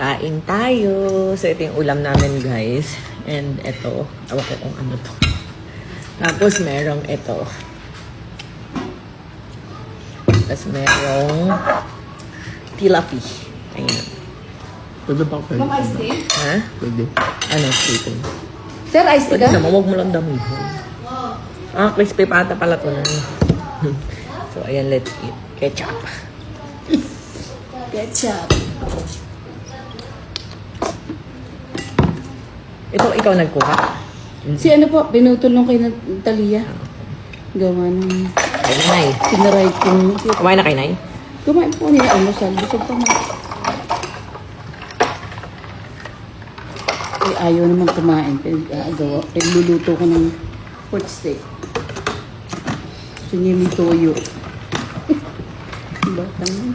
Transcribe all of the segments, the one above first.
Kain tayo. So, ito yung ulam namin, guys. And ito, awa ko kung ano to. Tapos, merong ito. Tapos, merong tilapia. Ayan. Pwede ba kayo? Ma'am, iced tea? Ha? Pwede. Ano, chicken? Sir, iced tea Pwede ka? naman, huwag mo lang damihan. Ah, crispy pata pala to na. So, ayan, let's eat. Ketchup. Ketchup. Ito, ikaw nagkuha. Si ano po, pinutol nung kay Natalia. Gawa ng Kay Nanay. pinaray kong... Kumain na kay Nay? Kumain po niya almusal. Busog pa mo. Eh, ayaw naman kumain. Nagluluto ko ng pork steak. Gusto niya may toyo. Batang yun.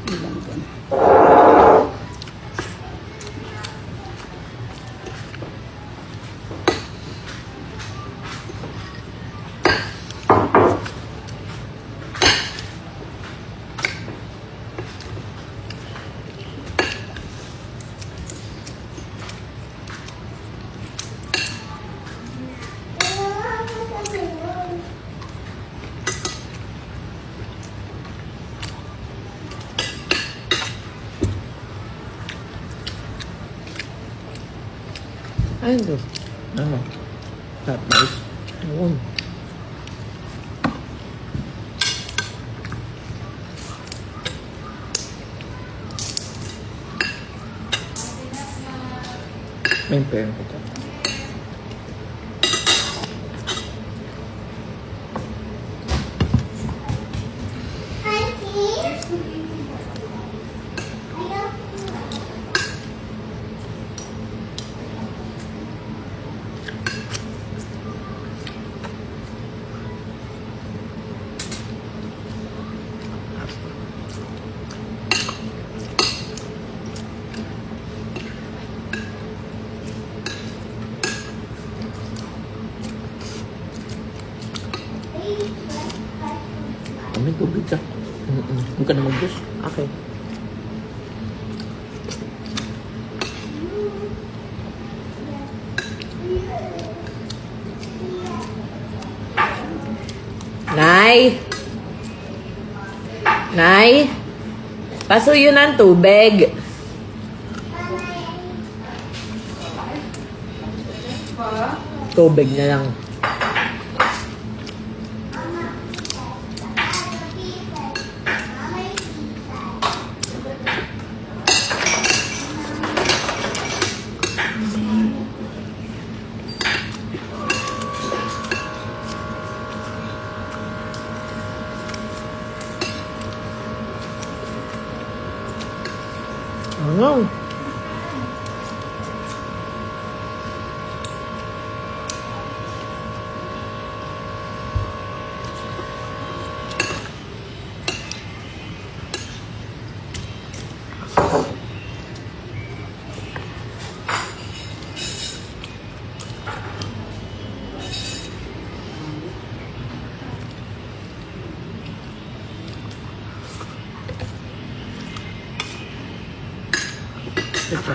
Ilang gan. Ano? Ano? Tapos? Ayun. May pera ko to. May tubig ka. Huwag ka na mag-juice. Okay. Nay! Nay! Pasuyo ng tubig. Tubig na lang. Ano? Ito.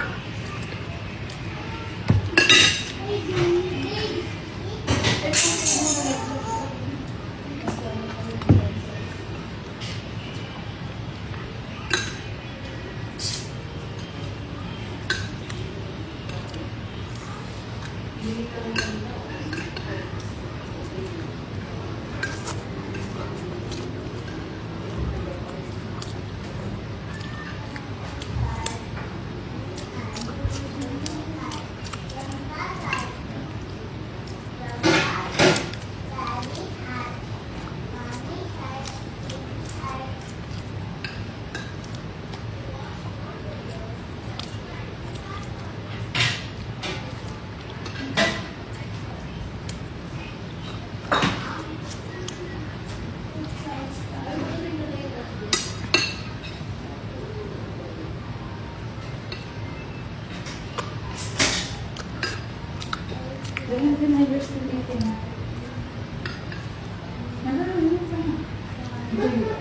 Ito yung